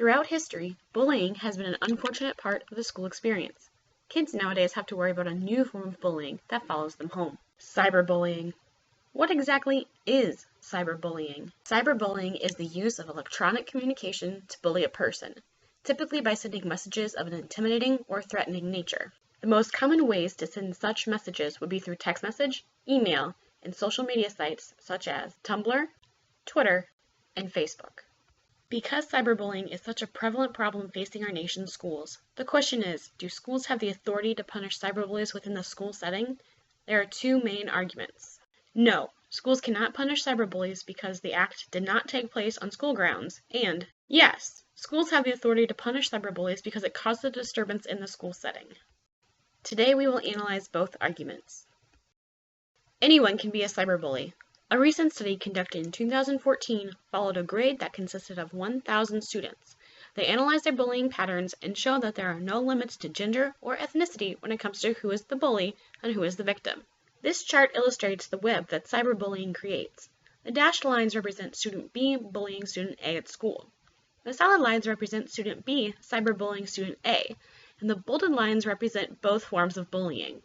Throughout history, bullying has been an unfortunate part of the school experience. Kids nowadays have to worry about a new form of bullying that follows them home. Cyberbullying. What exactly is cyberbullying? Cyberbullying is the use of electronic communication to bully a person, typically by sending messages of an intimidating or threatening nature. The most common ways to send such messages would be through text message, email, and social media sites such as Tumblr, Twitter, and Facebook. Because cyberbullying is such a prevalent problem facing our nation's schools, the question is, do schools have the authority to punish cyberbullies within the school setting? There are two main arguments. No, schools cannot punish cyberbullies because the act did not take place on school grounds, and yes, schools have the authority to punish cyberbullies because it caused a disturbance in the school setting. Today we will analyze both arguments. Anyone can be a cyberbully. A recent study conducted in 2014 followed a grade that consisted of 1,000 students. They analyzed their bullying patterns and showed that there are no limits to gender or ethnicity when it comes to who is the bully and who is the victim. This chart illustrates the web that cyberbullying creates. The dashed lines represent student B bullying student A at school. The solid lines represent student B cyberbullying student A, and the bolded lines represent both forms of bullying.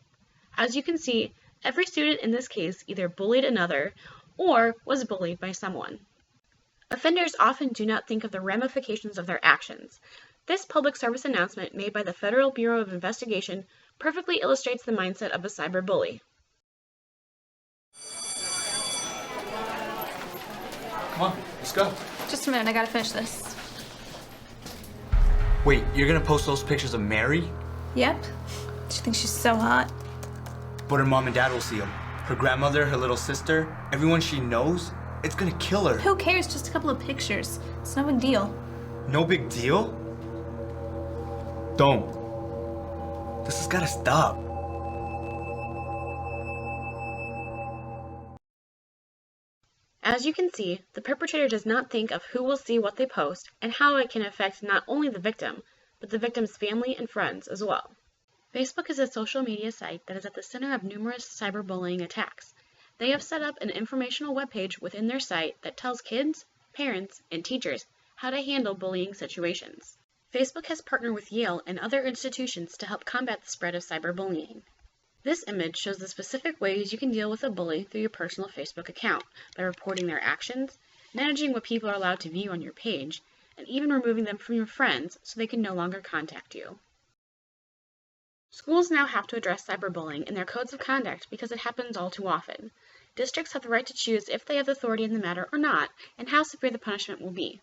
As you can see, every student in this case either bullied another or was bullied by someone. Offenders often do not think of the ramifications of their actions. This public service announcement made by the Federal Bureau of Investigation perfectly illustrates the mindset of a cyberbully. Come on, let's go. Just a minute, I gotta finish this. Wait, you're gonna post those pictures of Mary? Yep. She thinks she's so hot. But her mom and dad will see them. Her grandmother, her little sister, everyone she knows, it's gonna kill her. Who cares? Just a couple of pictures. It's no big deal. No big deal? Don't. This has gotta stop. As you can see, the perpetrator does not think of who will see what they post and how it can affect not only the victim, but the victim's family and friends as well. Facebook is a social media site that is at the center of numerous cyberbullying attacks. They have set up an informational webpage within their site that tells kids, parents, and teachers how to handle bullying situations. Facebook has partnered with Yale and other institutions to help combat the spread of cyberbullying. This image shows the specific ways you can deal with a bully through your personal Facebook account by reporting their actions, managing what people are allowed to view on your page, and even removing them from your friends so they can no longer contact you. Schools now have to address cyberbullying in their codes of conduct because it happens all too often. Districts have the right to choose if they have authority in the matter or not, and how severe the punishment will be.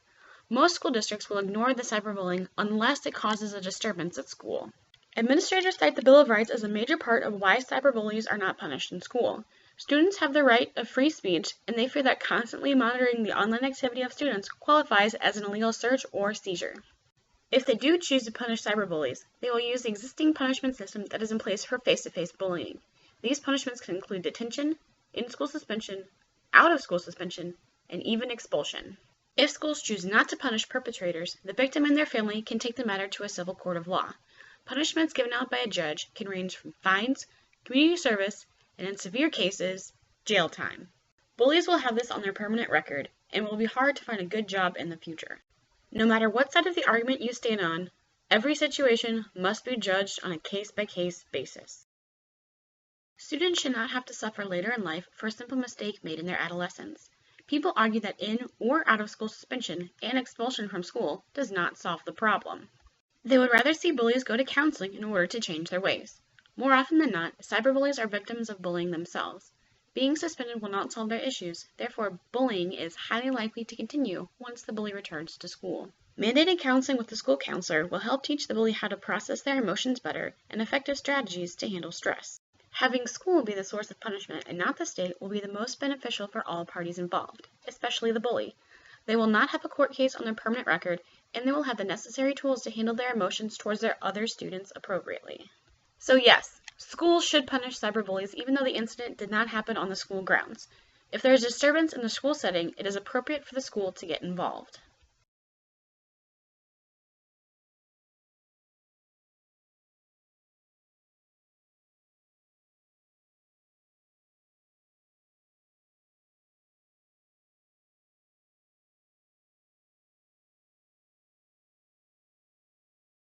Most school districts will ignore the cyberbullying unless it causes a disturbance at school. Administrators cite the Bill of Rights as a major part of why cyberbullies are not punished in school. Students have the right of free speech, and they fear that constantly monitoring the online activity of students qualifies as an illegal search or seizure. If they do choose to punish cyberbullies, they will use the existing punishment system that is in place for face-to-face bullying. These punishments can include detention, in-school suspension, out-of-school suspension, and even expulsion. If schools choose not to punish perpetrators, the victim and their family can take the matter to a civil court of law. Punishments given out by a judge can range from fines, community service, and in severe cases, jail time. Bullies will have this on their permanent record, and it will be hard to find a good job in the future. No matter what side of the argument you stand on, every situation must be judged on a case-by-case basis. Students should not have to suffer later in life for a simple mistake made in their adolescence. People argue that in or out-of-school suspension and expulsion from school does not solve the problem. They would rather see bullies go to counseling in order to change their ways. More often than not, cyberbullies are victims of bullying themselves. Being suspended will not solve their issues, therefore bullying is highly likely to continue once the bully returns to school. Mandated counseling with the school counselor will help teach the bully how to process their emotions better and effective strategies to handle stress. Having school be the source of punishment and not the state will be the most beneficial for all parties involved, especially the bully. They will not have a court case on their permanent record, and they will have the necessary tools to handle their emotions towards their other students appropriately. So yes, schools should punish cyberbullies even though the incident did not happen on the school grounds. If there is disturbance in the school setting, it is appropriate for the school to get involved.